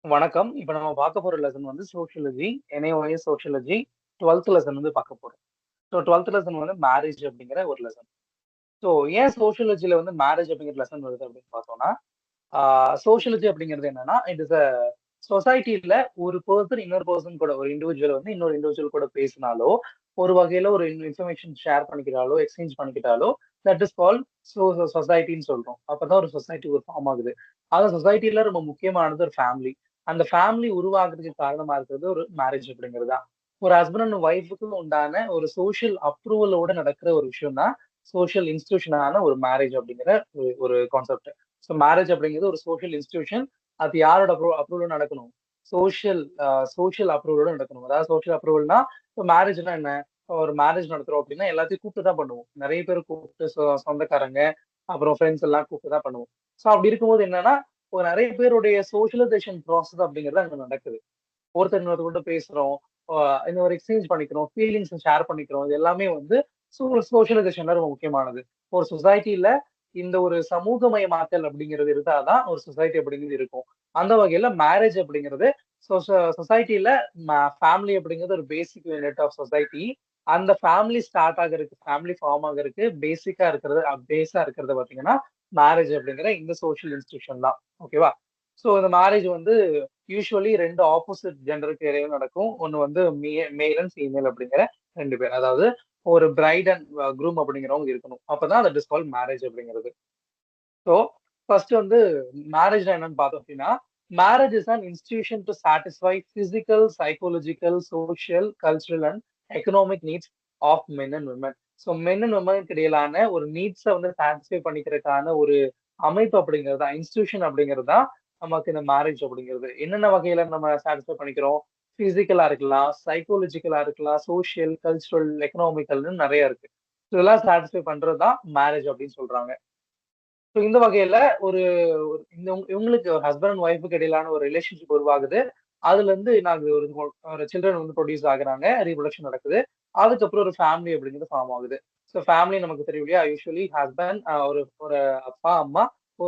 வணக்கம். இப்ப நம்ம பார்க்க போற லெசன் வந்து சோசியாலஜி, NIOS சோசியாலஜி 12த் லெசன் வந்து பார்க்க போறோம். ஸோ 12த் லெசன் வந்து மேரேஜ் அப்படிங்கிற ஒரு லெசன். ஸோ ஏன் சோசியாலஜில வந்து மேரேஜ் அப்படிங்கிற லெசன் வருது அப்படின்னு பார்த்தோம்னா, சோசியாலஜி அப்படிங்கிறது என்னன்னா, இட் இஸ் சொசைட்டில ஒரு பெர்சன் இன்னொரு பெர்சன் கூட ஒரு இண்டிவிஜுவல் வந்து இன்னொரு இண்டிவிஜுவல் கூட பேசினாலோ, ஒரு வகையில ஒரு இன்ஃபர்மேஷன் ஷேர் பண்ணிக்கிறாலோ, எக்ஸ்சேஞ்ச் பண்ணிக்கிட்டாலோ, தட் இஸ் கால்ட் சொசைட்டின்னு சொல்றோம். அப்பதான் ஒரு சொசைட்டி ஒரு ஃபார்ம் ஆகுது. அந்த சொசைட்டில ரொம்ப முக்கியமானது ஒரு ஃபேமிலி. அந்த ஃபேமிலி உருவாகுறதுக்கு காரணமா இருக்கிறது ஒரு மேரேஜ் அப்படிங்கிறது தான். ஒரு ஹஸ்பண்ட் அண்ட் ஒய்ஃப்க்கு உண்டான ஒரு சோசியல் அப்ரூவலோட நடக்கிற ஒரு விஷயம் தான் சோசியல் இன்ஸ்டிடியூஷனான ஒரு மேரேஜ் அப்படிங்கிற ஒரு கான்செப்ட். ஸோ மேரேஜ் அப்படிங்கிறது ஒரு சோசியல் இன்ஸ்டிடியூஷன். அது யாரோட அப்ரூவல் நடக்கணும்? சோசியல் சோசியல் அப்ரூவலோட நடக்கணும். அதாவது சோசியல் அப்ரூவல்னா இப்போ மேரேஜ்னா என்ன? ஒரு மேரேஜ் நடத்துறோம் அப்படின்னா எல்லாத்தையும் கூப்பிட்டு தான் பண்ணுவோம். நிறைய பேர் கூப்பிட்டு சொந்தக்காரங்க, அப்புறம் ஃப்ரெண்ட்ஸ் எல்லாம் கூப்பிட்டு தான் பண்ணுவோம். ஸோ அப்படி இருக்கும்போது என்னன்னா, ஒரு நிறைய பேருடைய சோஷியலைசேஷன் ப்ராசஸ் அப்படிங்கிறது அங்க நடக்குது. ஒருத்தர் இன்னொருத்தர் பேசுறோம். இந்த ஒரு எக்ஸ்சேஞ்ச் பண்ணிக்கிறோம். ஃபீலிங்ஸ் ஷேர் பண்ணிக்கிறோம். இது எல்லாமே வந்து சோஷியலைசேஷன்ல ரொம்ப முக்கியமானது. ஒரு சொசைட்டில இந்த ஒரு சமூகமயமாக்கல் அப்படிங்கிறது இருந்தா தான் ஒரு சொசைட்டி அப்படிங்கிறது இருக்கும். அந்த வகையில மேரேஜ் அப்படிங்கிறது சொசைட்டில ஃபேமிலி அப்படிங்கிறது ஒரு பேசிக் யூனிட் ஆஃப் சொசைட்டி. அந்த ஃபேமிலி ஸ்டார்ட் ஆகறதுக்கு, ஃபேமிலி ஃபார்ம் ஆகறதுக்கு பேஸா இருக்கிறது பார்த்தீங்கன்னா, மேரேஜ் அப்படிங்கிற இந்த சோசியல் இன்ஸ்டிடியூஷன் தான். ஓகேவா? ஸோ இந்த மேரேஜ் வந்து யூசுவலி 2 ஆப்போசிட் ஜெண்டருக்கு இடையில நடக்கும். ஒண்ணு வந்து மேல் அண்ட் ஃபீமேல் அப்படிங்கிற 2 பேர். அதாவது ஒரு பிரைட் அண்ட் க்ரூம் அப்படிங்கிறவங்க இருக்கணும். அப்பதான் தட் இஸ் கால்ட் மேரேஜ் அப்படிங்கிறது. ஸோ ஃபர்ஸ்ட் வந்து மேரேஜ்னா என்னன்னு பார்த்தோம் அப்படின்னா, marriage is an institution to satisfy physical, psychological, social, cultural and economic needs of men and women. So men and விமனுக்கு இடையிலான ஒரு நீட்ஸை வந்து சாட்டிஸ்ஃபை பண்ணிக்கிறதுக்கான ஒரு அமைப்பு அப்படிங்கிறது தான், இன்ஸ்டிடியூஷன் அப்படிங்கிறது தான் நமக்கு இந்த மேரேஜ் அப்படிங்கிறது. என்னென்ன வகையில நம்ம சாட்டிஸ்ஃபை பண்ணிக்கிறோம்? பிசிக்கலா இருக்கலாம், சைக்காலஜிக்கலா இருக்கலாம், சோஷியல், கல்ச்சுரல், எக்கனாமிக்கல்னு நிறைய இருக்கு. இதெல்லாம் சாட்டிஸ்ஃபை பண்றது தான் மேரேஜ் அப்படின்னு சொல்றாங்க. ஸோ இந்த வகையில ஒரு இவங்களுக்கு ஹஸ்பண்ட் அண்ட் ஒய்ஃப்க்கு இடையிலான ஒரு ரிலேஷன்ஷிப் உருவாகுது. அதுலருந்து நாங்க ஒரு சில்ட்ரன் வந்து ப்ரொடியூஸ் ஆகுறாங்க. ரீப்ரொடக்ஷன் நடக்குது. அதுக்கப்புறம் ஒரு ஃபேமிலி அப்படிங்கிறது ஃபார்ம் ஆகுது. ஸோ ஃபேமிலி நமக்கு தெரியும் இல்லையா? யூசுவலி ஹஸ்பண்ட் ஒரு ஒரு அப்பா, அம்மா,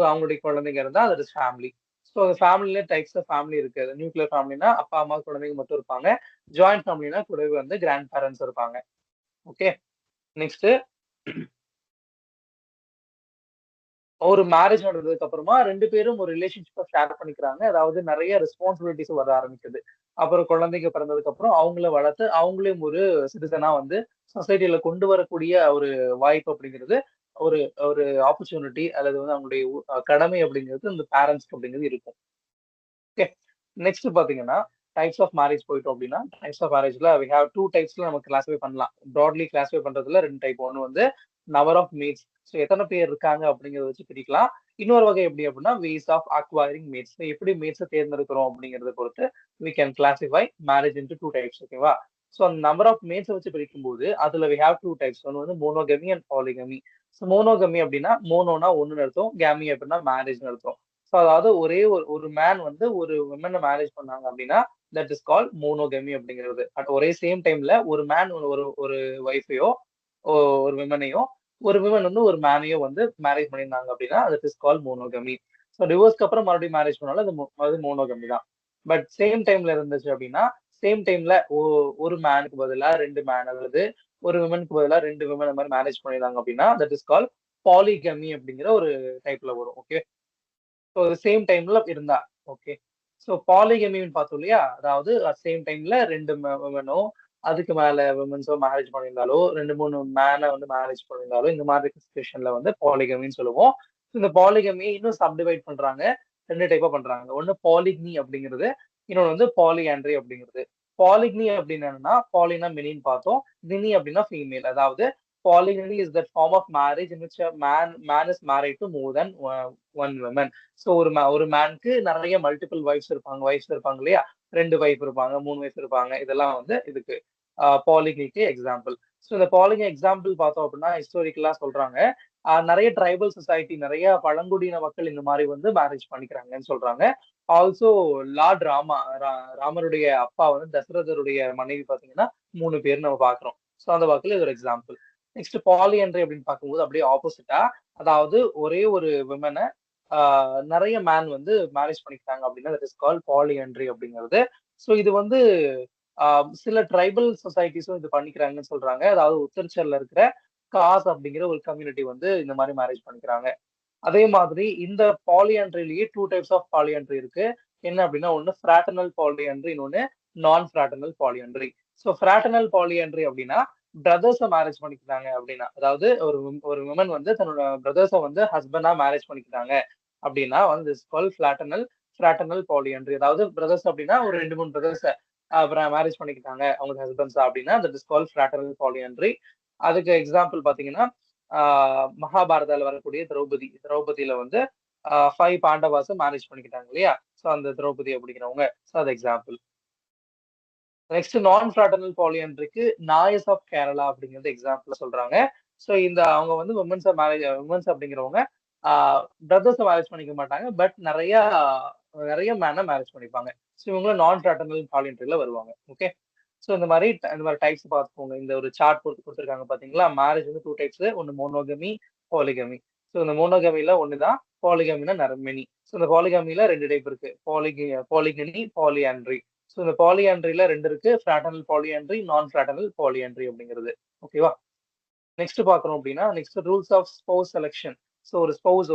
அவங்களுடைய குழந்தைங்க இருந்தா அது இஸ் ஃபேமிலி. ஸோ ஃபேமிலில டைப்ஸ் ஆஃப் ஃபேமிலி இருக்கு. நியூக்ளியர் ஃபேமிலினா அப்பா, அம்மா, குழந்தைங்க மட்டும் இருப்பாங்க. ஜாயிண்ட் ஃபேமிலினா கூடவே வந்து கிராண்ட் பேரண்ட்ஸ் இருப்பாங்க. ஓகே. நெக்ஸ்ட் ஒரு மேரேஜ் நடந்ததுக்கு அப்புறமா 2 பேரும் ஒரு ரிலேஷன்ஷிப்ப ஷேர் பண்ணிக்கிறாங்க. அதாவது நெறைய ரெஸ்பான்சிபிலிட்டீஸ் வர ஆரம்பிக்குது. அப்புறம் குழந்தைங்க பிறந்ததுக்கு அப்புறம் அவங்கள வளர்த்து, அவங்களையும் ஒரு சிட்டிசனா வந்து சொசைட்டில கொண்டு வரக்கூடிய ஒரு வாய்ப்பு அப்படிங்கிறது, ஒரு ஒரு ஆப்பர்ச்சுனிட்டி அல்லது வந்து அவங்களுடைய கடமை அப்படிங்கிறது இந்த பேரண்ட்ஸ்க்கு அப்படிங்கிறது இருக்கும். ஓகே. நெக்ஸ்ட் பாத்தீங்கன்னா, டைப்ஸ் ஆஃப் மேரேஜ் போயிட்டோம் அப்படின்னா, டைப்ஸ் ஆஃப் மேரேஜ்ல வி ஹேவ் 2 டைப்ஸ்ல நம்ம கிளாஸிஃபை பண்ணலாம். ப்ராட்லி கிளாஸிஃபை பண்றதுல 2 டைப். ஒண்ணு வந்து நம்பர் ஆஃப் மேட்ஸ். ஸோ எத்தன பேர் இருக்காங்க அப்படிங்கிறத வச்சு பிரிக்கலாம். இன்னொரு வகை எப்படி அப்படின்னா, வேஸ் ஆஃப் அக்வயரிங் மேட்ஸ். எப்படி மேட்ஸ தேர்ந்தெடுக்கிறோம் அப்படிங்கிறத பொறுத்து we can classify marriage into 2 types. ஓகேவா? ஸோ அந்த நம்பர் ஆஃப் மேட்ஸ வச்சு பிரிக்கும்போது, அதுல வி ஹேவ் 2 டைப்ஸ். ஒண்ணு வந்து monogamy and polygamy. So monogamy அப்படின்னா, மோனோனா 1ன்னு அர்த்தம். கேமி அப்படின்னா மேரேஜ்ன்னு அர்த்தம். ஸோ அதாவது ஒரே ஒரு மேன் வந்து ஒரு விமன மேரேஜ் பண்ணாங்க அப்படின்னா, தட் இஸ் கால்ட் மோனோகமி அப்படிங்கிறது. ஒரே சேம் டைம்ல ஒரு மேன் ஒரு ஒரு ஒய்ஃபையோ, ஒரு விமனையோ, ஒரு விமன் வந்து ஒரு மேனையோ வந்து மேரேஜ் பண்ணியிருந்தாங்க அப்படின்னா, that is called monogamy. So டிவோர்ஸ்க்கு அப்புறம் மறுபடியும் மேரேஜ் பண்ணாலும் அது மோனோகமி தான். பட் சேம் டைம்ல இருந்துச்சு அப்படின்னா, சேம் டைம்ல ஒரு மேனுக்கு பதிலா 2 மேன் அல்லது ஒரு விமனுக்கு பதிலா 2 விமன் அந்த மாரி மேரேஜ் பண்ணியிருந்தாங்க அப்படின்னா, தட் இஸ் கால்ட் பாலிகமி அப்படிங்கிற ஒரு டைப்ல வரும். ஓகே. ஸோ சேம் டைம்ல இருந்தா. ஓகே. ஸோ பாலிகமின்னு பார்த்தோம் இல்லையா? அதாவது சேம் டைம்ல 2 விமனோ, அதுக்கு மேல விமன்ஸோ மேரேஜ் பண்ணியிருந்தாலோ, 2, 3 மேன வந்து மேரேஜ் பண்ணியிருந்தாலோ, இந்த மாதிரி சிச்சுவேஷன்ல வந்து பாலிகமின்னு சொல்லுவோம். இந்த பாலிகமிய இன்னும் சப்டிவைட் பண்றாங்க. 2 டைப்பா பண்றாங்க. ஒண்ணு பாலிக்னி அப்படிங்கிறது. இன்னொன்னு வந்து பாலியாண்ட்ரி அப்படிங்கிறது. பாலிக்னி அப்படின்னு என்னன்னா, பாலினா மெனின்னு பார்த்தோம். கினி அப்படின்னா ஃபீமேல். அதாவது polygamy is that form of marriage in which a man is married to more than one woman. So ஒரு மேனுக்கு நெறைய மல்டிபிள் வைஃப்ஸ் இருப்பாங்க இல்லையா? 2 வைஃப் இருப்பாங்க, 3 வைஃப் இருப்பாங்க. இதெல்லாம் வந்து இதுக்கு பாலிகமிக்கு எக்ஸாம்பிள். ஸோ இந்த பாலிகமி எக்ஸாம்பிள் பார்த்தோம் அப்படின்னா, ஹிஸ்டாரிக்கலா சொல்றாங்க. நெறைய ட்ரைபல் சொசைட்டி, நெறைய பழங்குடியின மக்கள் இந்த மாரி வந்து மேரேஜ் பண்ணிக்கிறாங்கன்னு சொல்றாங்க. ஆல்சோ லார்ட் ராமருடைய அப்பா வந்து தசரதருடைய மனைவி பார்த்தீங்கன்னா, 3 பேர் நம்ம பார்க்கிறோம். ஸோ அந்த வகையில இது ஒரு எக்ஸாம்பிள். நெக்ஸ்ட் பாலியண்ட்ரி அப்படின்னு பார்க்கும்போது அப்படியே ஆப்போசிட்டா, அதாவது ஒரே ஒரு விமன நிறைய மேன் வந்து மேரேஜ் பண்ணிக்கிட்டாங்க அப்படின்னா தட் இஸ் கால் பாலியண்ட்ரி அப்படிங்கிறது. ஸோ இது வந்து சில ட்ரைபல் சொசைட்டிஸும் இது பண்ணிக்கிறாங்கன்னு சொல்றாங்க. அதாவது உத்தரச்சல்ல இருக்கிற காஸ் அப்படிங்கிற ஒரு கம்யூனிட்டி வந்து இந்த மாதிரி மேரேஜ் பண்ணிக்கிறாங்க. அதே மாதிரி இந்த பாலியாண்ட்ரிலேயே 2 டைப்ஸ் ஆஃப் பாலியாண்ட்ரி இருக்கு. என்ன அப்படின்னா, ஒண்ணு ஃப்ராட்டர்னல் பாலியாண்ட்ரி, இன்னொன்னு நான் ஃப்ராட்டர்னல் பாலியாண்ட்ரி. ஸோ ஃப்ராட்டர்னல் பாலியாண்ட்ரி அப்படின்னா, பிரதர்ஸ மேரேஜ் பண்ணிக்கிறாங்க அப்படின்னா, அதாவது ஒரு விமன் வந்து தன்னோட பிரதர்ஸ வந்து ஹஸ்பண்டா மேரேஜ் பண்ணிக்கிறாங்க அப்படின்னா வந்து திஸ் கால் ஃப்ராட்டர்னல் பாலியாண்ட்ரி. அதாவது பிரதர்ஸ் அப்படின்னா ஒரு 2, 3 பிரதர்ஸ அப்புறம் மேரேஜ் பண்ணிக்கிட்டாங்க அவங்க ஹஸ்பண்ட்ஸா அப்படின்னா தட் இஸ் கால் ஃப்ராட்டர்னல் பாலியாண்ட்ரி. அதுக்கு எக்ஸாம்பிள் பாத்தீங்கன்னா, மகாபாரதால வரக்கூடிய திரௌபதி. திரௌபதியில வந்து 5 பாண்டவாஸ மேரேஜ் பண்ணிக்கிட்டாங்க இல்லையா? சோ அந்த திரௌபதி அப்படிங்கிறவங்க. சோ அது எக்ஸாம்பிள். நெக்ஸ்ட் நான் ஃப்ராட்டர்னல் பாலியாண்ட்ரிக்கு நாயஸ் ஆஃப் கேரளா அப்படிங்கிறது எக்ஸாம்பிள் சொல்றாங்க. சோ இந்த அவங்க வந்து விமன்ஸ் அப்படிங்கிறவங்க பிரதர்ஸ மேரேஜ் பண்ணிக்க மாட்டாங்க. பட் நிறைய மேன மேரேஜ் பண்ணிப்பாங்க. சோ இவங்க நான் ஃப்ராட்டர்னல் பாலியாண்ட்ரில வருவாங்க. ஓகே. சோ இந்த மாதிரி டைப்ஸ் பார்த்துக்கோங்க. இந்த ஒரு சார்ட் போட்டு குடுத்துருக்காங்க பாத்தீங்களா? மேரேஜ் வந்து 2 டைப்ஸ். ஒண்ணு மோனோகமி, பாலிகமி. சோ இந்த மோனோகமில ஒண்ணு தான். பாலிகமினா மெனி. சோ இந்த பாலிகமில 2 டைப் இருக்கு. பாலிகனி, பாலியாண்ட்ரி. சோ இந்த பாலியாண்ட்ரில 2 இருக்கு. ஃப்ராட்டர்னல் பாலியாண்ட்ரி, நான் ஃப்ராட்டர்னல் பாலியாண்ட்ரி அப்படிங்கிறது. ஓகேவா? நெக்ஸ்ட் பார்க்கணும் அப்படின்னா, next rules of spouse selection. So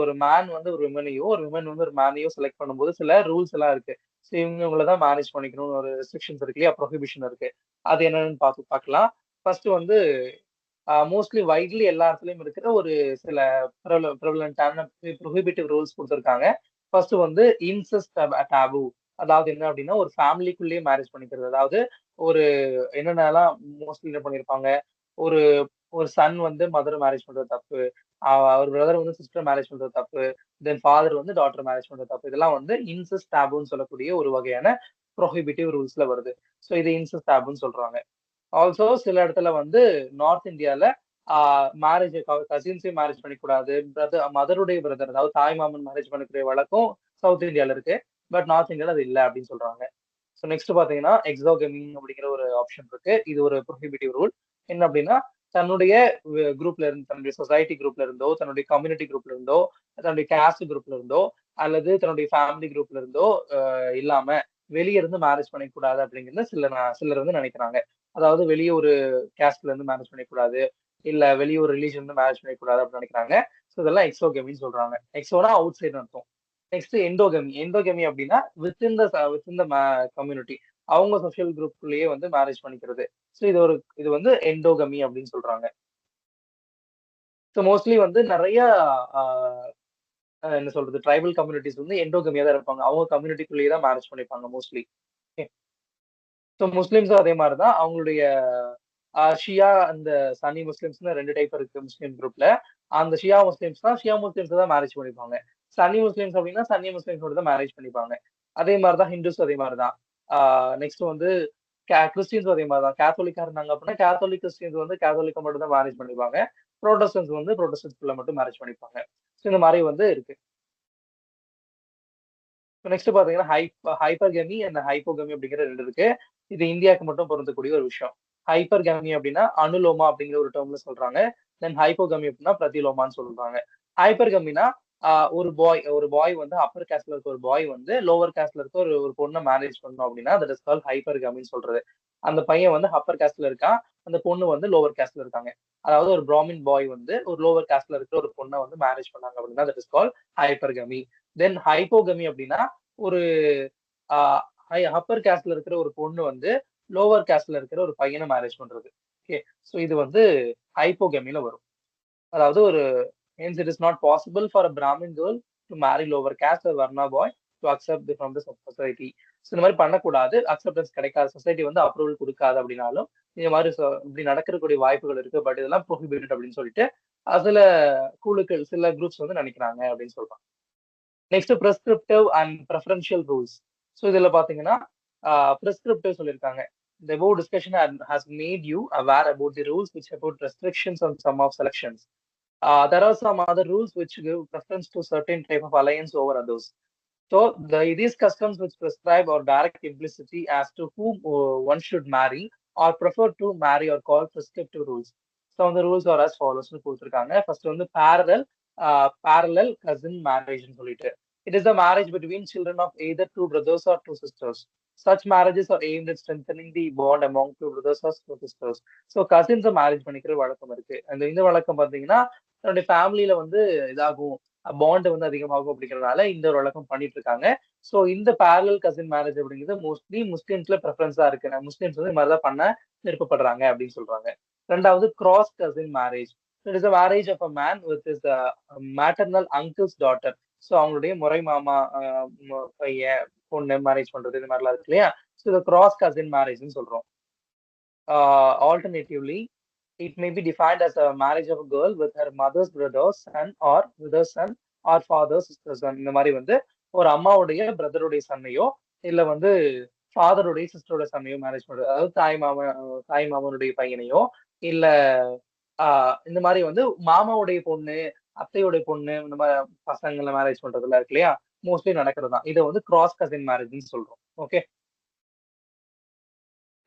ஒரு மேன் வந்து ஒரு விமனையோ, ஒரு விமன் வந்து ஒரு மேனையோ செலக்ட் பண்ணும்போது சில ரூல்ஸ் எல்லாம் இருக்கு. சோ இவங்கள தான் மேரேஜ் பண்ணிக்கணும்னு ஒரு ரெஸ்ட்ரிக்ஷன்ஸ் இருக்கு இல்லையா? ப்ரொஹிபிஷன் இருக்கு. அது என்னன்னு பார்க்கலாம். ஃபர்ஸ்ட் வந்து மோஸ்ட்லி வைட்லி எல்லா இடத்துலயும் இருக்கிற ஒரு சில ப்ரெவலன்ட்டான ப்ரொஹிபிட்டிவ் ரூல்ஸ் குடுத்திருக்காங்க. ஃபர்ஸ்ட் வந்து இன்செஸ்ட் டாபு. அதாவது என்ன அப்படின்னா, ஒரு ஃபேமிலிக்குள்ளேயே மேரேஜ் பண்ணிக்கிறது. அதாவது ஒரு என்னென்னலாம் மோஸ்ட்லி என்ன பண்ணியிருப்பாங்க, ஒரு ஒரு சன் வந்து மதர மேரேஜ் பண்றது தப்பு. ஒரு பிரதர் வந்து சிஸ்டர் மேரேஜ் பண்றது தப்பு. தென் ஃபாதர் வந்து டாட்டர் மேரேஜ் பண்றது தப்பு. இதெல்லாம் வந்து இன்செஸ்ட் டாபுன்னு சொல்லக்கூடிய ஒரு வகையான ப்ரோஹிபிட்டிவ் ரூல்ஸ்ல வருது. சோ இது இன்செஸ்ட் டாபுன்னு சொல்றாங்க. ஆல்சோ சில இடத்துல வந்து நார்த் இந்தியால மேரேஜ் கசின்ஸையும் மேரேஜ் பண்ணிக்கூடாது. மதருடைய பிரதர் அதாவது தாய் மாமன் மேரேஜ் பண்ணிக்கிற வழக்கம் சவுத் இந்தியால இருக்கு. பட் நார்த் இந்தியால அது இல்ல அப்படின்னு சொல்றாங்க. ஸோ நெக்ஸ்ட் பாத்தீங்கன்னா எக்ஸோகமி அப்படிங்கிற ஒரு ஆப்ஷன் இருக்கு. இது ஒரு ப்ரோஹிபிட்டிவ் ரூல். என்ன அப்படின்னா, தன்னுடைய குரூப்ல இருந்து, தன்னுடைய சொசைட்டி குரூப்ல இருந்தோ, தன்னுடைய கம்யூனிட்டி குரூப்ல இருந்தோ, தன்னுடைய காஸ்ட் குரூப்ல இருந்தோ, அல்லது தன்னுடைய ஃபேமிலி குரூப்ல இருந்தோ இல்லாம வெளிய இருந்து மேரேஜ் பண்ணிக்கூடாது அப்படிங்கிறது சிலர் வந்து நினைக்கிறாங்க. அதாவது வெளிய ஒரு காஸ்ட்ல இருந்து மேரேஜ் பண்ணிக்கூடாது. இல்ல வெளிய ஒரு ரிலிஜன் இருந்து மேரேஜ் பண்ணிக்கூடாது அப்படின்னு நினைக்கிறாங்க. ஸோ இதெல்லாம் எக்ஸோகமின்னு சொல்றாங்க. எக்ஸோனா அவுட் சைடு அர்த்தம். Next endogamy. எண்டோகமி அப்படின்னா வித்தின் த கம்யூனிட்டி. அவங்க சோசியல் குரூப்குள்ளேயே வந்து மேரேஜ் பண்ணிக்கிறது. ஸோ இது வந்து எண்டோகமி அப்படின்னு சொல்றாங்க. ஸோ மோஸ்ட்லி வந்து நிறைய ஆ என்ன சொல்றது ட்ரைபல் கம்யூனிட்டிஸ் வந்து எண்டோகமியா தான் இருப்பாங்க. அவங்க கம்யூனிட்டிக்குள்ளேயே தான் மேரேஜ் பண்ணிப்பாங்க மோஸ்ட்லி. ஸோ முஸ்லிம்ஸும் அதே மாரி தான். அவங்களுடைய ஷியா அந்த சன்னி முஸ்லிம்ஸ்ன்னு 2 டைப் இருக்கு முஸ்லிம் குரூப்ல. அந்த ஷியா முஸ்லிம்ஸ் தான் மேரேஜ் பண்ணிப்பாங்க. சன்னி முஸ்லிம்ஸ் அப்படின்னா, சன்னி முஸ்லிம்ஸோட தான் மேரேஜ் பண்ணிப்பாங்க. அதே மாரி தான் ஹிந்துஸும் அதே மாரி தான். ஆ நெக்ஸ்ட் வந்து கிறிஸ்டியன்ஸும் அதே மாரி தான். கேத்தோலிக்கா இருந்தாங்க அப்படின்னா, கேத்தோலிக் கிறிஸ்டியன்ஸ் வந்து கேத்தோலிக்க மட்டும் தான் மேரேஜ் பண்ணிப்பாங்க. புரோட்டஸ்டன்ட்ஸ் வந்து புரோட்டஸ்டன்ட்ஸ்குள்ள மட்டும் மேரேஜ் பண்ணிப்பாங்க. ஸோ இந்த மாரி வந்து இருக்கு. நெக்ஸ்ட் பாத்தீங்கன்னா, ஹைப்பர்கமி அண்ட் ஹைப்போகமி அப்படிங்கிற 2 இருக்கு. இது இந்தியாவுக்கு மட்டும் பொருந்தக்கூடிய ஒரு விஷயம். ஹைப்பர்கமி அப்படின்னா, அனுலோமா அப்படிங்கிற ஒரு டெர்ம்ல சொல்றாங்க. தென் ஹைப்போகமி அப்படின்னா பிரதிலோமான்னு சொல்றாங்க. ஹைப்பர்கமினா ஒரு பாய் வந்து அப்பர் காஸ்ட்ல இருக்க ஒரு பாய் வந்து லோவர் காஸ்ட்ல இருக்க ஒரு ஒரு பொண்ண மேரேஜ் பண்ணணும் அப்படின்னா, தட் இஸ் கால்ட் ஹைப்பர்கமின்னு சொல்றது. அந்த பையன் வந்து அப்பர் காஸ்ட்ல இருக்கான். அந்த பொண்ணு வந்து லோவர் காஸ்ட்ல இருக்காங்க. அதாவது ஒரு பிராமின் பாய் வந்து ஒரு லோவர் காஸ்ட்ல இருக்கிற ஒரு பொண்ண வந்து மேரேஜ் பண்ணாங்க அப்படின்னா, தட் இஸ் கால்ட் ஹைப்பர்கமி. தென் ஹைப்போகமி அப்படின்னா, ஒரு ஆ அப்பர் காஸ்ட்ல இருக்கிற ஒரு பொண்ணு வந்து லோவர் காஸ்ட்ல இருக்கிற ஒரு பையன மேரேஜ் பண்றது. ஓகே. சோ இது வந்து ஹைப்போகமில வரும். அதாவது hence it is not possible for a Brahmin girl to marry lower caste or Varna boy to accept from the society. So இந்த மாரி பண்ணக்கூடாது. அக்செப்டன்ஸ் கிடைக்காது. சொசைட்டி வந்து அப்ரூவல் குடுக்காது அப்படின்னாலும், இந்த மாரி இப்படி நடக்கக்கூடிய வாய்ப்புகள் இருக்கு. பட் இதெல்லாம் ப்ரோஹிபிட்டட் அப்படின்னு சொல்லிட்டு, சில குழுக்கள், சில குரூப்ஸ் வந்து நினைக்கிறாங்க அப்படின்னு சொல்றாங்க. Next prescriptive and preferential rules. So இதுல பாத்தீங்கன்னா, பிரெஸ்கிரிப்டிவ் சொல்லியிருக்காங்க. The above discussion has made you aware about the rules which about restrictions on some of selections. There are some other rules which give preference to certain type of alliance over others. So these customs which prescribe or direct implicitly as to whom one should marry or prefer to marry are called prescriptive rules. Some of the rules are as follows னு கொடுத்திருக்காங்க. First வந்து parallel parallel cousin marriage ன்னு சொல்லிட்டு. It is a marriage between children of either two brothers or two sisters. Such marriages are aimed at strengthening the bond among two brothers or two sisters. So கசின்ஸை marriage பண்ணிக்கிற வழக்கம் இருக்கு. இந்த வழக்கம் பார்த்தீங்கன்னா தன்னுடைய ஃபேமிலியில வந்து இதாகும், பாண்ட் வந்து அதிகமாகும் அப்படிங்கிறதுனால இந்த ஒரு வழக்கம் பண்ணிட்டு இருக்காங்க. ஸோ இந்த பேரலல் கசின் மேரேஜ் அப்படிங்கிறது மோஸ்ட்லி முஸ்லிம்ஸ்ல ப்ரெஃபரன்ஸா இருக்கு. முஸ்லிம்ஸ் வந்து இந்த மாதிரி தான் பண்ண விருப்பப்படுறாங்க அப்படின்னு சொல்றாங்க. ரெண்டாவது cross cousin marriage. It is a marriage of a man with is maternal uncle's daughter. So அவங்களுடைய முறை மாமா பையன் பொண்ணு மேரேஜ் பண்றது இந்த மாதிரிலாம் இருக்கு இல்லையா? ஸோ இதை கிராஸ் கசின் மேரேஜ்னு சொல்றோம். Alternatively, it may be defined as a marriage of a girl with her mother's brother's son or brother's son or father's sister's son. இந்த மாதிரி வந்து ஒரு அம்மாவுடைய பிரதருடைய சன்னையோ இல்ல வந்து ஃபாதருடைய சிஸ்டரோட சன்னையோ மேரேஜ் பண்றது. அதாவது தாய் மாமனுடைய பையனையோ இல்ல இந்த மாதிரி வந்து மாமாவுடைய பொண்ணு, அத்தையுடைய பொண்ணு, இந்த மாதிரி பசங்களை மேரேஜ் பண்றதுல இருக்கு இல்லையா? மோஸ்ட்லி நடக்கிறது தான். இதை வந்து கிராஸ் கசின் மேரேஜ்னு சொல்றோம். Okay.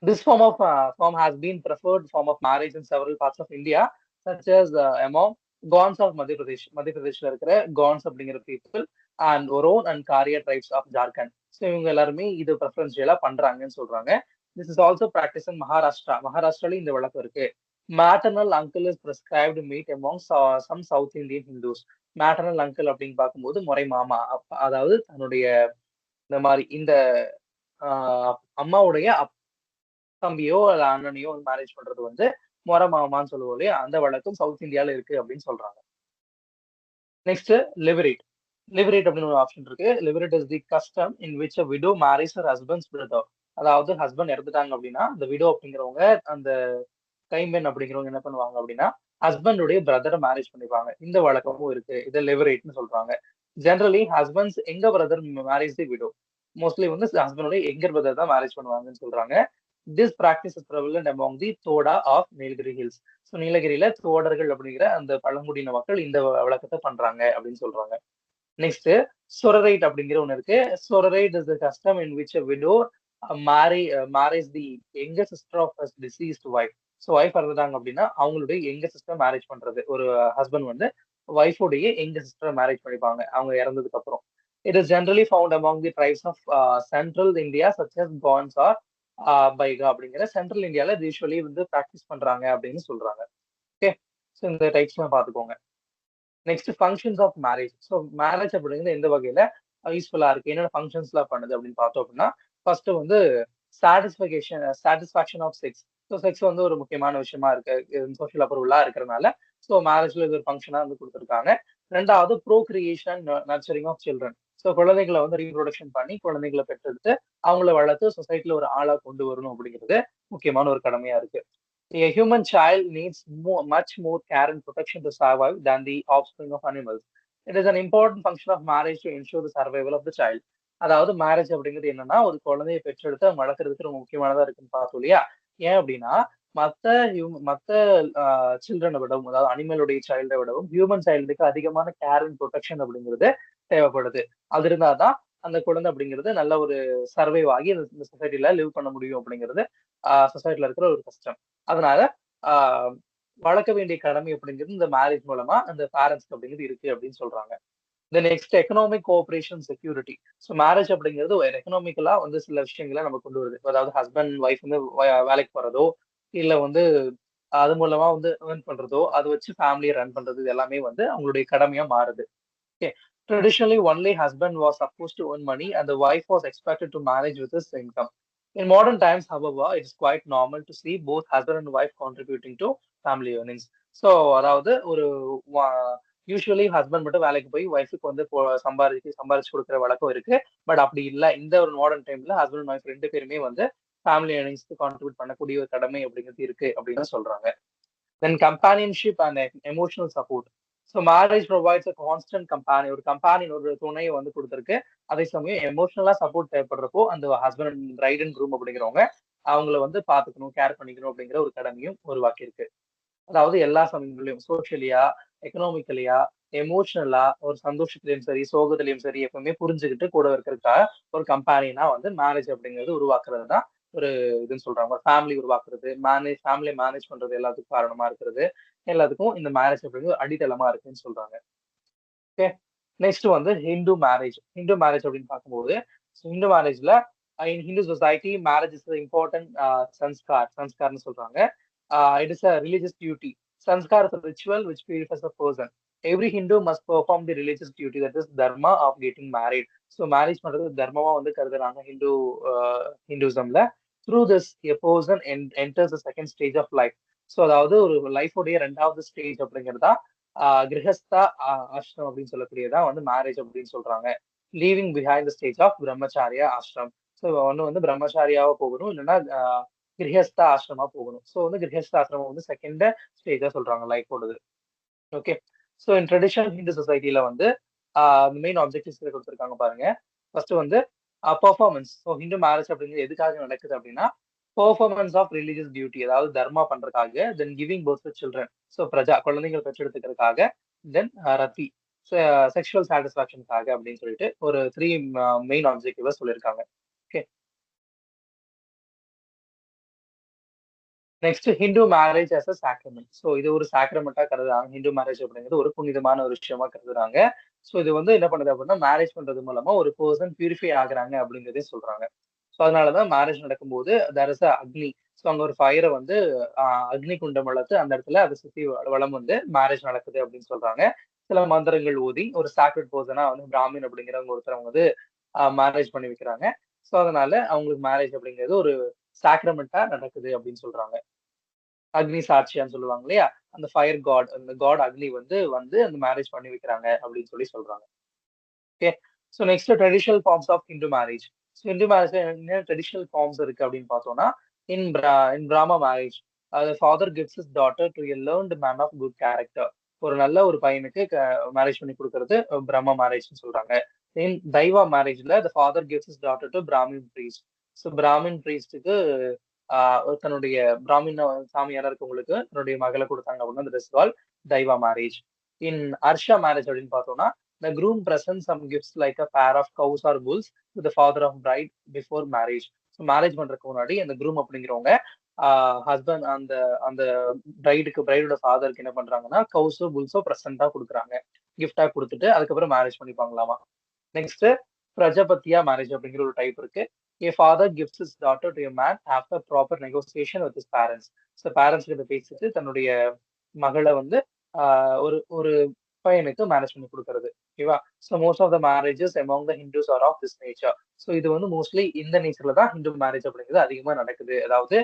This form has been preferred form of marriage in several parts of India, such as among Gons of Madhya Pradesh. Madhya Pradeshல இருக்கிற Gons அப்படிங்கிற people and Oron and Karya tribes of Jharkhand. So இவங்க எல்லாருமே இது ப்ரெஃபரன்ஷியலா பண்றாங்கன்னு சொல்றாங்க. This is also practiced in Maharashtra. மகாராஷ்டிரால இந்த வழக்கம் இருக்கு. Maternal uncle is prescribed meet among some South Indian Hindus. Maternal uncle அப்படின்னு பார்க்கும்போது முறை மாமா, அதாவது தன்னுடைய இந்த மாதிரி இந்த அம்மாவுடைய தம்பியோ அல்ல அண்ணனையோ மேரேஜ் பண்றது வந்து முறை மாமான்னு சொல்லுவோம் இல்லையா? அந்த வழக்கம் சவுத் இந்தியால இருக்கு அப்படின்னு சொல்றாங்க. நெக்ஸ்ட் லிவரேட். லிவரேட் அப்படின்னு ஒரு ஆப்ஷன் இருக்கு. Levirate is the custom in which a widow marriage her husband's brother. அதாவது ஹஸ்பண்ட் இறந்துட்டாங்க அப்படின்னா அந்த விடோ அப்படிங்கிறவங்க, அந்த கைம்பெண் அப்படிங்கிறவங்க என்ன பண்ணுவாங்க அப்படின்னா ஹஸ்பண்டுடைய பிரதரை மேரேஜ் பண்ணிப்பாங்க. இந்த வழக்கமும் இருக்கு. இதை லிவரேட்னு சொல்றாங்க. ஜென்ரலி ஹஸ்பண்ட்ஸ் எங்க பிரதர் மேரேஜ் தி விடோ. மோஸ்ட்லி வந்து ஹஸ்பண்டோட எங்கர் பிரதர் தான் மேரேஜ் பண்ணுவாங்கன்னு சொல்றாங்க. This practice is prevalent among the Thoda of Nilgiri Hills. So நீலகிரியில தோடர்கள் அப்படிங்கிற அந்த பழங்குடியின மக்கள் இந்த வழக்கத்தை பண்றாங்க அப்படின்னு சொல்றாங்க. நெக்ஸ்ட் சொரரைட் அப்படிங்கிற ஒண்ணு இருக்கு. Sororate is the custom in which a widow marriage the எங்க sister of deceased wife. So wife இறந்துட்டாங்க அப்படின்னா அவங்களுடைய எங்க சிஸ்டர் மேரேஜ் பண்றது. ஒரு ஹஸ்பண்ட் வந்து ஒய்ஃபோடைய எங்க சிஸ்டர் மேரேஜ் பண்ணிப்பாங்க அவங்க இறந்ததுக்கு அப்புறம். It is generally found among the tribes of central India such as Gons or Baiga அப்படிங்கிற சென்ட்ரல் இந்தியால யூஸ்வலி வந்து ப்ராக்டிஸ் பண்றாங்க அப்படின்னு சொல்றாங்க. ஓகே. ஸோ இந்த டைப்ஸ்லாம் பார்த்துக்கோங்க. Next functions of marriage. So marriage அப்படிங்கிறது எந்த வகையில யூஸ்ஃபுல்லா இருக்கு, என்னென்ன ஃபங்க்ஷன்ஸ்லாம் பண்ணுது அப்படின்னு பார்த்தோம் அப்படின்னா ஃபர்ஸ்ட் வந்து satisfaction of sex. So sex வந்து ஒரு முக்கியமான விஷயமா இருக்கு, சோஷியல் அப்ரூவலா இருக்கிறனால ஸோ மேரேஜ்ல இது ஒரு ஃபங்க்ஷனா வந்து கொடுத்துருக்காங்க. ரெண்டாவது procreation nurturing of children. So குழந்தைகளை வந்து ரீப்ரொடக்ஷன் பண்ணி குழந்தைகளை பெற்றெடுத்து அவங்கள வளர்த்து சொசைட்டில ஒரு ஆளா கொண்டு வரணும் அப்படிங்கிறது முக்கியமான ஒரு கடமையா இருக்கு. A human child needs much more care and protection to survive than the offspring of animals. It is an important function of marriage to ensure the survival of the child. அதாவது மேரேஜ் அப்படிங்கிறது என்னன்னா ஒரு குழந்தையை பெற்றெடுத்து அவங்க வளர்க்கறதுக்கு ரொம்ப முக்கியமானதா இருக்குன்னு பார்த்தோம் இல்லையா? ஏன் அப்படின்னா மத்த சில்ட்ரனை விடவும், அதாவது அனிமலுடைய சைல்டை விடவும் ஹியூமன் சைல்டுக்கு அதிகமான கேர் அண்ட் ப்ரொடெக்ஷன் அப்படிங்கிறது தேவைப்படுது. அது இருந்தாதான் அந்த குழந்தை அப்படிங்கிறது நல்ல ஒரு சர்வைவ் ஆகி இந்த சொசைட்டில லிவ் பண்ண முடியும் அப்படிங்கிறது சொசைட்டில இருக்கிற ஒரு கஷ்டம். அதனால வளர்க்க வேண்டிய கடமை அப்படிங்கிறது இந்த மேரேஜ் மூலமா அந்த பேரண்ட்ஸ்க்கு அப்படிங்கிறது இருக்கு அப்படின்னு சொல்றாங்க. இந்த next economic cooperation security. So marriage அப்படிங்கிறது ஒரு எக்கனாமிக்கலா வந்து சில விஷயங்களை நம்ம கொண்டு வருது. அதாவது ஹஸ்பண்ட் ஒய்ஃப் வந்து வேலைக்கு போறதோ இல்ல வந்து அது மூலமா வந்து ஏர்ன் பண்றதோ அதை வச்சு ஃபேமிலியை ரன் பண்றது இது எல்லாமே வந்து அவங்களுடைய கடமையா மாறுது. Okay. Traditionally, only husband was supposed to earn money and the wife was expected to manage with his income. In modern times, however, it is quite normal to see both husband and wife contributing to family earnings. So, அதாவது ஒரு usually husband மட்டும் வேலைக்கு போய் ஒய்ஃபுக்கு வந்து சம்பாரிச்சு கொடுக்குற வழக்கம் இருக்கு. பட் அப்படி இல்லை. இந்த ஒரு மாடர்ன் டைம்ல ஹஸ்பண்ட் அண்ட் ஒய்ஃப் ரெண்டு பேருமே வந்து ஃபேமிலி ஏர்னிங்ஸ்க்கு கான்ட்ரிபியூட் பண்ணக்கூடிய ஒரு கடமை அப்படிங்கிறது இருக்கு அப்படின்னு சொல்றாங்க. Then companionship and emotional support. So marriage provides a constant ஒரு கம்பானியன் ஒரு துணையை வந்து கொடுத்துருக்கு. அதே சமயம் எமோஷனலா சப்போர்ட் தேவைப்படுறப்போ அந்த husband and bride and groom அப்படிங்கிறவங்க அவங்கள வந்து பாத்துக்கணும், கேர் பண்ணிக்கணும் அப்படிங்கிற ஒரு கடமையும் உருவாக்கி இருக்கு. அதாவது எல்லா சமயங்களையும் சோஷியலியா, எக்கனாமிக்கலியா, எமோஷனலா ஒரு சந்தோஷத்திலையும் சரி சோகத்திலையும் சரி எப்பவுமே புரிஞ்சுக்கிட்டு கூட இருக்கிறதுக்காக ஒரு கம்பெனினா வந்து மேரேஜ் அப்படிங்கிறது உருவாக்குறது தான் ஒரு இதுன்னு சொல்றாங்க. ஒரு ஃபேமிலி உருவாக்குறது, ஃபேமிலியை மேனேஜ் பண்றது எல்லாத்துக்கும் காரணமா இருக்கிறது, எல்லாத்துக்கும் இந்த மேரேஜ் அப்படிங்கிறது அடித்தளமா இருக்குன்னு சொல்றாங்க. ஓகே. நெக்ஸ்ட் வந்து ஹிந்து மேரேஜ். ஹிந்து மேரேஜ் அப்படின்னு பார்க்கும்போது, ஹிந்து மேரேஜ்ல in Hindu society marriage is important சன்ஸ்கார்னு சொல்றாங்க. It is a religious duty. Sanskar is a ritual which purifies a person. Every Hindu must perform the religious duty, that is dharma of getting married. So marriage பண்றது தர்மமா வந்து கருதுறாங்க ஹிந்துசம்ல. Through this a person enters the second stage of life. So அதாவது ஒரு லைஃபோடைய ரெண்டாவது stage அப்படிங்கிறதா கிரகஸ்தா ஆசிரம் அப்படின்னு சொல்லக்கூடியதா வந்து marriage அப்படின்னு சொல்றாங்க. Leaving behind the stage of Brahmacharya ashram. So ஒன்னு வந்து பிரம்மச்சாரியாவா போகணும், இல்லைன்னா கிரகஸ்தா ஆசிரமா போகணும். ஸோ வந்து கிரகஸ்தா ஆசிரமம் வந்து செகண்ட் ஸ்டேஜா சொல்றாங்க லைஃபோடது. Okay. So in traditional Hindu சொசைட்டில வந்து மெயின் ஆப்ஜெக்டிவ்ஸ் கொடுத்துருக்காங்க பாருங்க. ஃபர்ஸ்ட் வந்து பர்ஃபார்மன்ஸ். ஸோ ஹிந்து மேரேஜ் அப்படிங்கிறது எதுக்காக நடக்குது அப்படின்னா பெர்ஃபார்மன்ஸ் ஆஃப் ரிலீஜியஸ் டியூட்டி, அதாவது தர்மா பண்றதுக்காக. Then giving birth to children, so பிரஜா குழந்தைகள் பெற்றெடுத்துக்கிறதுக்காக. தென் ரத்தி செக்ஷுவல் சாட்டிஸ்பாக்சனுக்காக அப்படின்னு சொல்லிட்டு ஒரு 3 மெயின் ஆப்ஜெக்டிவா சொல்லியிருக்காங்க. Okay. Next Hindu marriage as a sacrament. So இது ஒரு சாக்ரமெண்டா கருதுறாங்க. ஹிந்து மேரேஜ் அப்படிங்கிறது ஒரு புனிதமான ஒரு விஷயமா கருதுறாங்க. ஸோ இது வந்து என்ன பண்ணுது அப்படின்னா மேரேஜ் பண்றது மூலமா ஒரு பர்சன் பியூரிஃபை ஆகுறாங்க அப்படிங்கிறதையும் சொல்றாங்க. ஸோ அதனாலதான் மேரேஜ் நடக்கும்போது there is a Agni. So அங்க ஒரு ஃபயரை வந்து அக்னி குண்டம் வளர்த்து அந்த இடத்துல அதை சுத்தி வளம் வந்து மேரேஜ் நடக்குது அப்படின்னு சொல்றாங்க. சில மந்திரங்கள் ஊதி ஒரு சாக்ரெட் பர்சனா வந்து பிராமின் அப்படிங்கிறவங்க ஒருத்தர் வந்து மேரேஜ் பண்ணி வைக்கிறாங்க. ஸோ அதனால அவங்களுக்கு மேரேஜ் அப்படிங்கிறது ஒரு சாக்ரமெண்டா நடக்குது அப்படின்னு சொல்றாங்க. அக்னி சாட்சியான்னு சொல்லுவாங்க இல்லையா? அந்த ஃபயர் காட், அந்த காட் அக்னி வந்து வந்து அந்த மேரேஜ் பண்ணி வைக்கிறாங்க அப்படின்னு சொல்றாங்க. Okay. So next traditional forms of Hindu marriage. So Hindu மேரேஜ்ல என்ன ட்ரெடிஷனல் ஃபார்ம்ஸ் இருக்கு அப்படின்னு பார்த்தோம்னா, in Brahma marriage father gives his daughter to a learned man of good character. ஒரு நல்ல ஒரு பையனுக்கு மேரேஜ் பண்ணி கொடுக்கறது பிரம்ம மேரேஜ்னு சொல்றாங்க. இன் தைவா மேரேஜ்ல the father gives his daughter to Brahmin priest. So Brahmin ப்ரீஸ்டுக்கு தன்னுடைய பிராமின் சாமியாரா இருக்கவங்களுக்கு தன்னுடைய மகளை கொடுத்தாங்க அப்படின்னா அது is called Daiva marriage. In Arsha marriage அப்படின்னு பார்த்தோம்னா the groom presents some gifts like a pair of cows or bulls to the father of bride before marriage. So marriage பண்றதுக்கு முன்னாடி அந்த க்ரூம் அப்படிங்கிறவங்க ஹஸ்பண்ட் அந்த அந்த பிரைடோட ஃபாதருக்கு என்ன பண்றாங்கன்னா கவுஸோ புல்ஸோ பிரசண்டா கொடுக்குறாங்க, கிஃப்டா கொடுத்துட்டு அதுக்கப்புறம் மேரேஜ் பண்ணிப்பாங்களாமா. நெக்ஸ்ட் பிரஜபத்தியா மேரேஜ் அப்படிங்கிற ஒரு டைப் இருக்கு. A father gives his daughter to a man after proper negotiation with his parents. So parents கிட்ட பேசிட்டு தன்னுடைய மகளை வந்து ஒரு ஒரு பையனுக்கு மேரேஜ் பண்ணி கொடுக்கறது. ஓகேவா? So most of the marriages among the Hindus are of this nature. So இது வந்து மோஸ்ட்லி இந்த நேச்சர்ல தான் ஹிந்து மேரேஜ் அப்படிங்கிறது அதிகமா நடக்குது. அதாவது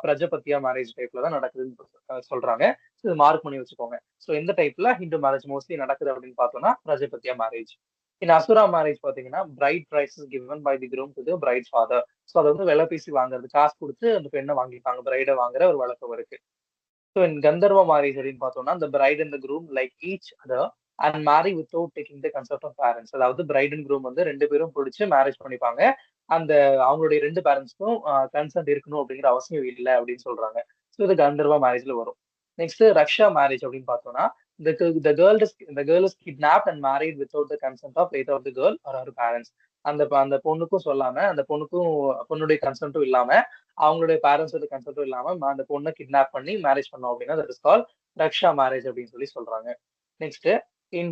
பிரஜபத்தியா மேரேஜ் டைப்ல தான் நடக்குதுன்னு சொல்றாங்க. ஸோ இது மார்க் பண்ணி வச்சுக்கோங்க. ஸோ எந்த டைப்ல ஹிந்து மேரேஜ் மோஸ்ட்லி நடக்குது அப்படின்னு பார்த்தோம்னா Prajapatya marriage. In Asura marriage பாத்தீங்கன்னா bride price is given by the groom to the bride father. So அதை வந்து விலை பேசி வாங்குறது, காசு கொடுத்து அந்த பெண்ணை வாங்கிப்பாங்க, பிரைடை வாங்குற ஒரு வழக்கம் இருக்கு. ஸோ இன் கந்தர்வ மேரேஜ் அப்படின்னு பார்த்தோம்னா the bride and the groom like each other and marry without taking the consent of parents. அதாவது பிரைட் அண்ட் groom வந்து ரெண்டு பேரும் பிடிச்சு மேரேஜ் பண்ணிப்பாங்க. அந்த அவங்களுடைய ரெண்டு பேரண்ட்ஸ்க்கும் கன்சென்ட் இருக்கணும் அப்படிங்கிற அவசியம் இல்லை அப்படின்னு சொல்றாங்க. ஸோ இது கந்தர்வ மேரேஜ்ல வரும். நெக்ஸ்ட் ரக்ஷா மேரேஜ் அப்படின்னு பார்த்தோம்னா the girl is kidnapped and married without the consent of either of the girl or her parents. அந்த பொண்ணுக்கும் சொல்லாம, அந்த பொண்ணுக்கும் பொண்ணுடைய கன்சென்ட்டும் இல்லாம, அவங்களுடைய பேரண்ட்ஸோட கன்சென்ட்டும் இல்லாம அந்த பொண்ணை கிட்னாப் பண்ணி மேரேஜ் பண்ணோம் அப்படின்னா that is call Raksha marriage அப்படின்னு சொல்றாங்க. நெக்ஸ்ட் இன்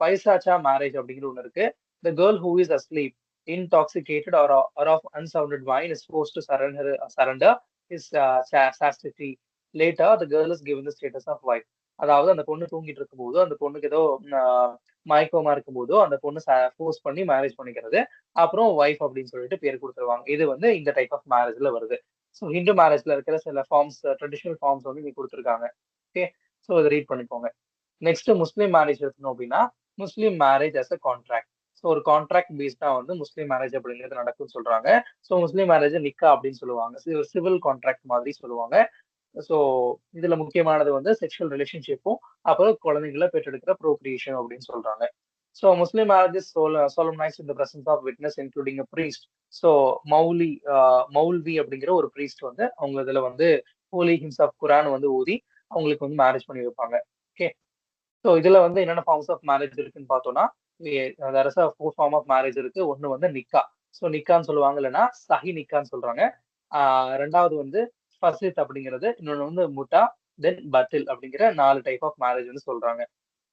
பைசாச்சா மேரேஜ் அப்படிங்கிற ஒண்ணு இருக்கு. The girl who is asleep, intoxicated or of unsounded wine is forced to surrender his chastity. Later the girl is given the status of wife. அதாவது அந்த பொண்ணு தூங்கிட்டு இருக்கும்போதோ, அந்த பொண்ணுக்கு ஏதோ மயக்கமா இருக்கும்போதோ அந்த பொண்ணு ஃபோர்ஸ் பண்ணி மேரேஜ் பண்ணிக்கிறது. அப்புறம் ஒய்ஃப் அப்படின்னு சொல்லிட்டு பேர் கொடுத்துருவாங்க. இது வந்து இந்த டைப் ஆஃப் மேரேஜ்ல வருது. ஸோ ஹிந்து மேரேஜ்ல இருக்கிற சில ஃபார்ம்ஸ், ட்ரெடிஷனல் ஃபார்ம்ஸ் வந்து இங்க கொடுத்துருக்காங்க. ஓகே. ஸோ இதை ரீட் பண்ணிக்கோங்க. நெக்ஸ்ட் முஸ்லீம் மேரேஜ் எடுக்கணும் அப்படின்னா Muslim marriage as a contract. So ஒரு கான்ட்ராக்ட் பேஸ்டா வந்து முஸ்லீம் மேரேஜ் அப்படிங்கிறது நடக்கும்னு சொல்றாங்க. ஸோ முஸ்லீம் மேரேஜ் நிக்கா அப்படின்னு சொல்லுவாங்க. சிவில் கான்ட்ராக்ட் மாதிரி சொல்லுவாங்க. ஸோ இதுல முக்கியமானது வந்து செக்ஷுவல் ரிலேஷன்ஷிப்பும் அப்புறம் குழந்தைகளை பெற்றெடுக்கிற ப்ரோக்ரியேஷன் அப்படின்னு சொல்றாங்க. So Muslim marriages solemnized in the presence of witness including a priest. So மௌல்வி அப்படிங்கிற ஒரு priest வந்து அவங்க இதுல வந்து ஹோலி ஹிம்ஸ் ஆஃப் குரான் வந்து ஊதி அவங்களுக்கு வந்து மேரேஜ் பண்ணி வைப்பாங்க. ஓகே. ஸோ இதுல வந்து என்னென்ன ஃபார்ம்ஸ் ஆஃப் மேரேஜ் இருக்குன்னு பார்த்தோம்னா வேற ஃபோர் ஃபார்ம் ஆஃப் மேரேஜ் இருக்கு. ஒன்னு வந்து நிக்கா. ஸோ நிக்கான்னு சொல்லுவாங்க, இல்லைன்னா சஹி நிக்கான்னு சொல்றாங்க. ரெண்டாவது வந்து ஃபசித் அப்படிங்கிறது, இன்னொன்னு வந்து முட்டா, தென் பட்டில் அப்படிங்கிற 4 டைப் ஆஃப் மேரேஜ் வந்து சொல்றாங்க.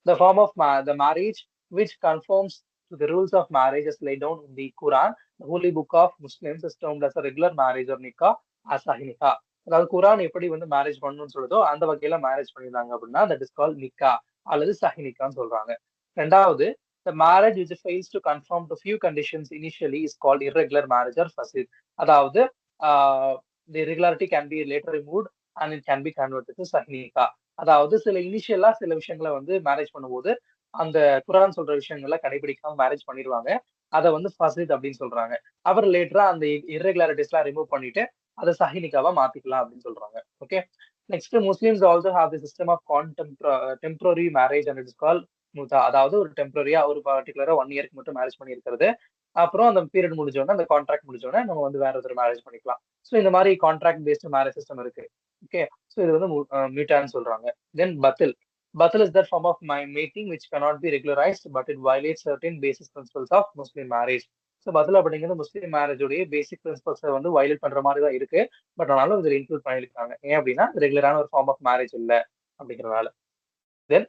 The form of the marriage which conforms to the rules of marriage as laid down in the Quran, the holy book of Muslims, is termed as a regular marriage or nikah as sahih nikah. அதாவது குரான் எப்படி வந்து marriage பண்ணணும்னு சொல்லுதோ அந்த வகையில marriage பண்ணிருந்தாங்க அப்படின்னா that is call நிக்கா அல்லது சஹி நிக்கான்னு சொல்றாங்க. ரெண்டாவது, the marriage which fails to conform to few conditions initially is called irregular marriage or fasid. அதாவது the irregularity can be later removed and it can be converted to sahih nikah. அதாவது சில இனிஷியலா சில விஷயங்களை வந்து மேரேஜ் பண்ணும்போது அந்த குரான் சொல்ற விஷயங்களை கடைபிடிக்காம மேரேஜ் பண்ணிடுவாங்க. அதை வந்து ஃபசித் அப்படின்னு சொல்றாங்க. அப்புறம் லேட்டரா அந்த irregularities எல்லாம் ரிமூவ் பண்ணிட்டு அதை சஹினிக்காவா மாத்திக்கலாம் அப்படின்னு சொல்றாங்க. Okay, next Muslims also have the system of temporary marriage and it's call முதா. அதாவது ஒரு டெம்பரரியா ஒரு பர்டிகுலரா 1 இயர்க்கு மட்டும் மேரேஜ் பண்ணி இருக்கிறது. அப்புறம் அந்த பீரியட் முடிஞ்சோடனே அந்த கான்ட்ராக்ட் முடிஞ்சோடனே நம்ம வந்து வேற ஒருத்தர் மேரேஜ் பண்ணிக்கலாம். ஸோ இந்த மாதிரி கான்ட்ராக்ட் பேஸ்ட் மேரேஜ் சிஸ்டம் இருக்கு. ஓகே, ஸோ இது வந்து மியூட்டான்னு சொல்றாங்க. தென் பத்தில். Batil is that form of mating which cannot be regularized, but it violates certain basic principles of Muslim marriage. So பதில் அப்படிங்கிறது முஸ்லீம் மேரேஜோடைய பேசிக் பிரின்சிபல்ஸை வந்து வயலேட் பண்ற மாதிரி தான் இருக்கு. பட் ஆனாலும் இதில் இன்க்ளூட் பண்ணியிருக்காங்க. ஏன் அப்படின்னா ரெகுலரான ஒரு ஃபார்ம் ஆஃப் மேரேஜ் இல்லை அப்படிங்கிறதுனால. Then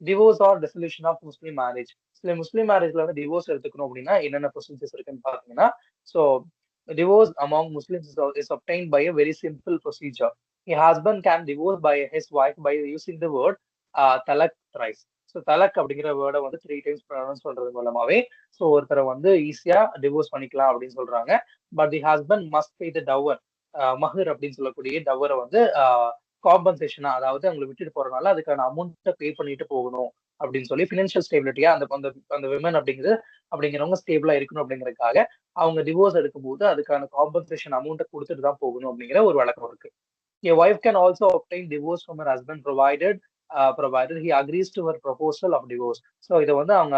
divorce or resolution of Muslim marriage. சில முஸ்லீம் மேரேஜ்ல வந்து டிவோர்ஸ் எடுத்துக்கணும் அப்படின்னா என்னென்ன ப்ரொசீஜர்ஸ் இருக்குன்னு பாத்தீங்கன்னா, so divorce among Muslims is obtained by a very simple procedure. A husband can divorce by his wife by using the word talak thrice. So தலக் அப்படிங்கிற வேர்டை வந்து 3 டைம்ஸ் ப்ரொனவுன்ஸ் பண்றது மூலமாவே ஸோ ஒருத்தரை வந்து ஈஸியா டிவோர்ஸ் பண்ணிக்கலாம் அப்படின்னு சொல்றாங்க. But the husband must pay the dower, மஹர் அப்படின்னு சொல்லக்கூடிய டவரை வந்து காம்பன்சேஷனா, அதாவது அவங்களை விட்டுட்டு போறதுனால அதுக்கான அமௌண்ட்டை பே பண்ணிட்டு போகணும் அப்படின்னு சொல்லி ஃபினான்ஷியல் ஸ்டேபிலிட்டியா அந்த அந்த விமன் அப்படிங்கிறவங்க ஸ்டேபிளா இருக்கணும் அப்படிங்கறதுக்காக அவங்க டிவோர்ஸ் எடுக்கும்போது அதுக்கான காம்பன்சேஷன் அமௌண்ட்டை கொடுத்துட்டு தான் போகணும் அப்படிங்கிற ஒரு வழக்கம் இருக்கு. A wife can also obtain divorce from her husband provided he agrees to her proposal of divorce. So இதை வந்து அவங்க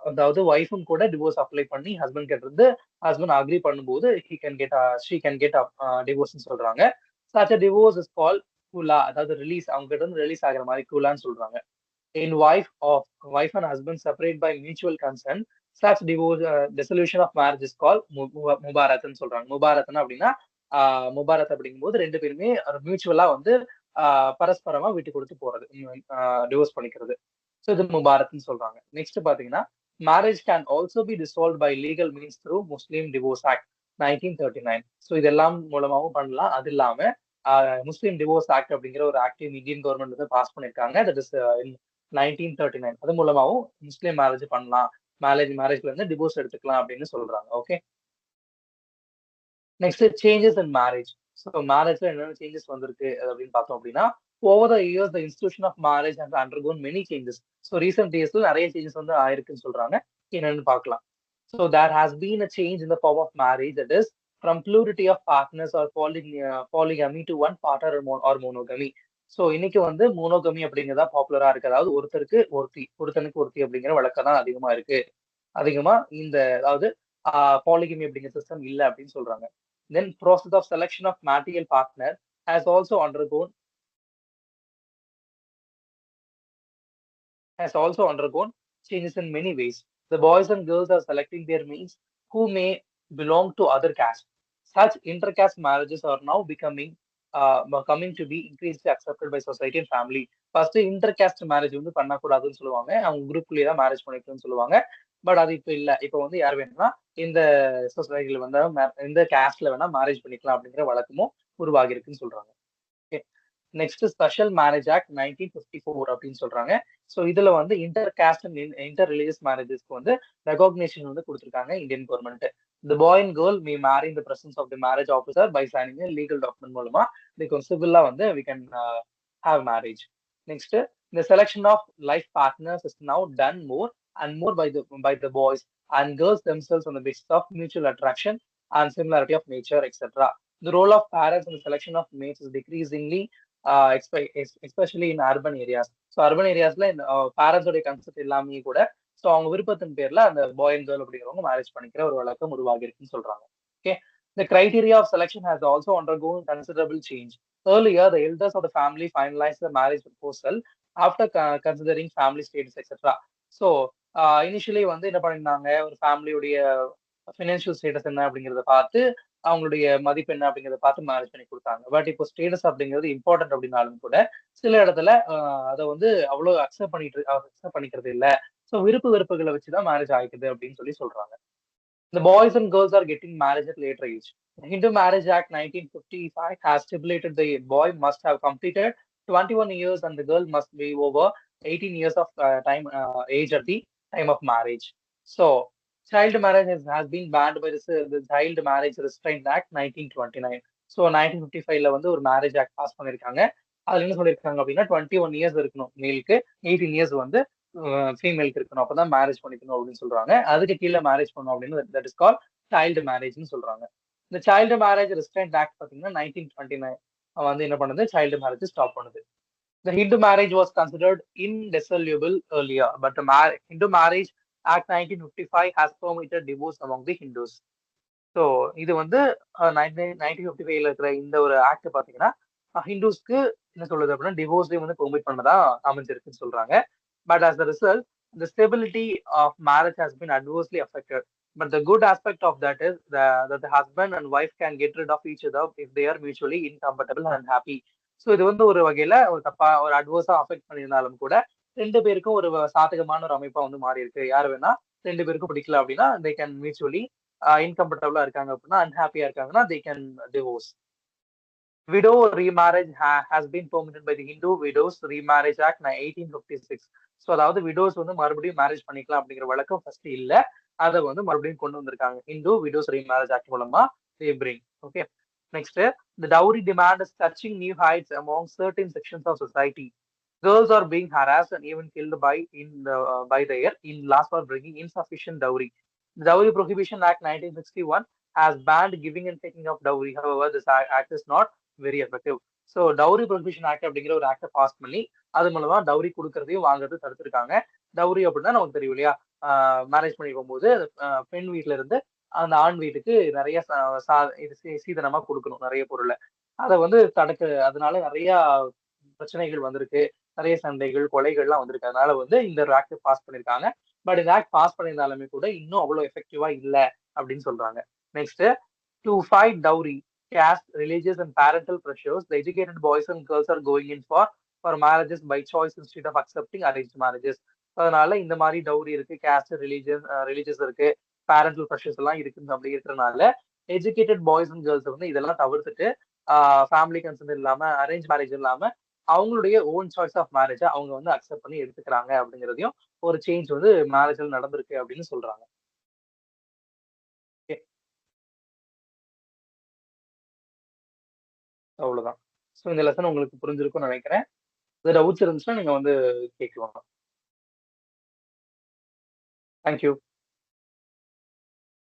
அதாவது ஒய்ஃபும் கூட டிவோர்ஸ் அப்ளை பண்ணி ஹஸ்பண்ட் கிட்ட இருந்து ஹஸ்பண்ட் அக்ரி பண்ணும்போது she can get divorce சொல்றாங்க. Such a divorce is called குலா, அதாவது ரிலீஸ், அவங்க கிட்ட இருந்து ரிலீஸ் ஆகிற மாதிரி குலான்னு சொல்றாங்க. In wife and husband separate by mutual consent, such divorce dissolution of marriage is called முபாரத்னு சொல்றாங்க. முபாரத்னா அப்படின்னா முபாரத் அப்படிங்கும்போது ரெண்டு பேருமே மியூச்சுவலா வந்து பரஸ்பரமா விட்டு கொடுத்து போறது, டிவோர்ஸ் பண்ணிக்கிறது. ஸோ இது முபாரத்னு சொல்றாங்க. நெக்ஸ்ட் பாத்தீங்கன்னா, marriage can also be dissolve by legal means through Muslim divorce act 1939. So இதெல்லாம் மூலமாவும் பண்ணலாம். அது இல்லாம முஸ்லீம் டிவோர்ஸ் ஆக்ட் அப்படிங்கிற ஒரு ஆக்ட் இந்தியன் கவர்மெண்ட் வந்து பாஸ் பண்ணிருக்காங்க. That is 1939. அது மூலமாவும் முஸ்லீம் மேரேஜ் பண்ணலாம், மேரேஜ்ல இருந்து டிவோர்ஸ் எடுத்துக்கலாம் அப்படின்னு சொல்றாங்க. Okay, next changes in marriage. So மேரேஜ்ல என்னென்ன சேஞ்சஸ் வந்திருக்கு அப்படின்னு பார்த்தோம் அப்படின்னா, over the years the institution of marriage has undergone many changes. So recent இயர்ஸ்ல நிறைய சேஞ்சஸ் வந்து ஆயிருக்குன்னு சொல்றாங்க. என்னன்னு பார்க்கலாம். So there has been a change in the form of marriage, that is from plurality of partners or polygamy to one partner or monogamy. So இன்னைக்கு வந்து மோனோகமி அப்படிங்கிறதா பாப்புலரா இருக்கு. அதாவது ஒருத்தனுக்கு ஒருத்தி அப்படிங்கிற வழக்கம் தான் அதிகமா இந்த அதாவது polygamy அப்படிங்கிற சிஸ்டம் இல்லை அப்படின்னு சொல்றாங்க. Then process of selection of material partner has also undergone changes in many ways. The boys and girls are selecting their mates who may belong to other castes. Such intercaste marriages are now coming to be increasingly accepted by society and family. First intercaste marriage வந்து பண்ணக்கூடாதுன்னு சொல்லுவாங்க, அவங்க குரூப்லயே தான் marriage பண்ணிக்கணும்னு சொல்லுவாங்க. But அது இப்ப இல்ல. இப்ப வந்து யார் வேணும்னா இந்த சொசைட்டில வந்து இந்த கேஸ்ட்ல வேணா மேரேஜ் பண்ணிக்கலாம் அப்படிங்கிற வழக்கமும் உருவாகி இருக்குன்னு சொல்றாங்க. நெக்ஸ்ட் ஸ்பெஷல் மேரேஜ் ஆக்ட் 1954 அப்படின்னு சொல்றாங்க. ஸோ இதுல வந்து inter caste and inter religious மேரேஜஸ்க்கு வந்து ரெகக்னேஷன் வந்து கொடுத்துருக்காங்க Indian government. The boy and girl may marry in the presence of the marriage officer by signing a legal document மூலமா இதுக்கு சிவில்லா வந்து we can have marriage. Next, the selection of life partners is now done more and more by the boys and girls themselves on the basis of mutual attraction and similarity of nature, etc. The role of parents in the selection of mates is decreasingly especially in urban areas. So urban ஏரியாஸ்ல இந்த பேரண்ட்ஸோடைய concept இல்லாமே கூட so அவங்க விருப்பத்தின் பேர்ல அந்த பாய் and girl அப்படிங்கிறவங்க மேரேஜ் பண்ணிக்கிற ஒரு வழக்கம் உருவாகி இருக்குன்னு சொல்றாங்க. Okay, the criteria of selection has also undergone considerable change. Earlier, the elders of the family finalized the marriage proposal after considering family status, etc. So initially வந்து என்ன பண்ணிருந்தாங்க, ஒரு ஃபேமிலியுடைய ஃபினான்ஷியல் ஸ்டேட்டஸ் என்ன அப்படிங்கிறத பார்த்து அவங்களுடைய மதிப்பு என்ன அப்படிங்கிறத பார்த்து மேரேஜ் பண்ணி குடுத்தாங்க. பட் இப்போ ஸ்டேட்டஸ் அப்படிங்கிறது இம்பார்ட்டன்ட் அப்படின்னாலும் கூட, சில இடத்துல அத வந்து அவ்வளோ அக்செப்ட் பண்ணிக்கிறது இல்ல. ஸோ விருப்பு வெறுப்புகள வச்சு தான் மேரேஜ் ஆயிக்குது அப்படின்னு சொல்றாங்க. The boys and girls are getting married at later age. The Hindu Marriage Act 1955 has stipulated the boy must have completed 21 years and the girl must be over 18 years of age at the time of marriage. So, child marriage has been banned by the Child Marriage Restraint Act 1929. So, 1955ல வந்து ஒரு marriage act pass பண்ணிருக்காங்க. அதுல என்ன சொல்லியிருக்காங்க அப்படின்னா 21 years இருக்கணும் மேலுக்கு, 18 years வந்து ஃபீமேலுக்கு இருக்கணும். அப்பதான் மேரேஜ் பண்ணிக்கணும் அப்படின்னு சொல்றாங்க. அதுக்கு கீழ மேரேஜ் பண்ணணும் அப்படின்னு தட் இஸ் கால்ட் சைல்டு மேரேஜ்ன்னு சொல்றாங்க. இந்த சைல்டு மேரேஜ் ரெஸ்ட்ரைன்ட் ஆக்ட் பாத்தீங்கன்னா 1929 வந்து என்ன பண்ணுது, சைல்டு மேரேஜ் ஸ்டாப் பண்ணுது. The Hindu marriage was considered indissoluble earlier, but the Hindu Marriage Act 1955 has permitted divorce among the Hindus. So இது வந்து 1955ல இருக்கிற இந்த ஒரு ஆக்ட் பாத்தீங்கன்னா ஹிந்துஸ்க்கு என்ன சொல்றது அப்படின்னா டிவோர்ஸையும் வந்து பெர்மிட் பண்ணதா அமைஞ்சிருக்குன்னு சொல்றாங்க. But as a result, the stability of marriage has been adversely affected. But the good aspect of that is that the husband and wife can get rid of each other if they are mutually incompatible and happy. So இது வந்து ஒரு வகையில ஒரு தப்பா ஒரு அட்வர்ஸா affect பண்ணியிருந்தாலும் கூட ரெண்டு பேருக்கும் ஒரு சாதகமான ஒரு அமைப்பா வந்து மாறி இருக்கு. யார் வேணா ரெண்டு பேருக்கும் பிடிக்கல அப்படின்னா they can mutually இன்கம்ஃபர்டபுளா இருக்காங்க அப்படின்னா அன்ஹாப்பியா இருக்காங்கன்னா they can divorce. Widow remarriage has been permitted by the Hindu Widows Remarriage Act 1856. So அதாவது விடோஸ் வந்து மறுபடியும் மேரேஜ் பண்ணிக்கலாம் அப்படிங்கிற வழக்கம் ஃபர்ஸ்ட் இல்ல. அதை வந்து மறுபடியும் கொண்டு வந்திருக்காங்க. ஹிந்து விடோஸ் ரீமேரேஜ் ஆக்ட் மூலமா they bring. Okay. Next, the dowry demand is touching new heights among certain sections of society. Girls are being harassed and even killed by their in-laws for bringing insufficient dowry. The Dowry Prohibition Act 1961 has banned giving and taking of dowry. However, this act is not very effective. So dowry prohibition act அப்படிங்கிற ஒரு ஆக்டை pass பண்ணி அது மூலமா dowry கொடுக்கறதையும் வாங்குறது தடுத்திருக்காங்க. Dowry அப்படின்னா நமக்கு தெரியும் இல்லையா, மேரேஜ் பண்ணி போகும்போது பெண் வீட்டுல இருந்து அந்த ஆண் வீட்டுக்கு நிறைய சீதனமா கொடுக்கணும் நிறைய பொருளை. அதை வந்து அதனால நிறைய பிரச்சனைகள் வந்திருக்கு, நிறைய சண்டைகள் கொலைகள்லாம் வந்திருக்கு. அதனால வந்து இந்த ஆக்ட் பாஸ் பண்ணிருக்காங்க. பட் இந்த ஆக்ட் பாஸ் பண்ணியிருந்தாலுமே கூட இன்னும் அவ்வளவு எஃபெக்டிவா இல்ல அப்படின்னு சொல்றாங்க. Next, to fight dowry, caste, religious, and parental pressures, the educated boys and girls are going in for marriages by choice instead of accepting arranged marriages. அதனால இந்த மாதிரி டவுரி இருக்கு, கேஸ்ட், ரிலிஜியஸ் இருக்கு, பேரண்டல் ப்ரெஷர்ஸ் எல்லாம் இருக்கு. அப்படி இருக்கிறனால educated boys and girls வந்து இதெல்லாம் தவிர்த்துட்டு ஃபேமிலி கன்சர்ன் இல்லாம அரேஞ்ச் மேரேஜ் இல்லாம அவங்களுடைய ஓன் சாய்ஸ் ஆஃப் மேரேஜை அவங்க வந்து அக்செப்ட் பண்ணி எடுத்துக்கிறாங்க அப்படிங்கிறதையும் ஒரு சேஞ்ச் வந்து மேரேஜ்ல நடந்திருக்கு அப்படின்னு சொல்றாங்க. அவ்வளவுதான். ஸோ இந்த லெசன் உங்களுக்கு புரிஞ்சிருக்கும்னு நினைக்கிறேன். டவுட்ஸ் இருந்துச்சுன்னா நீங்க வந்து கேட்கலாம். தேங்க்யூ.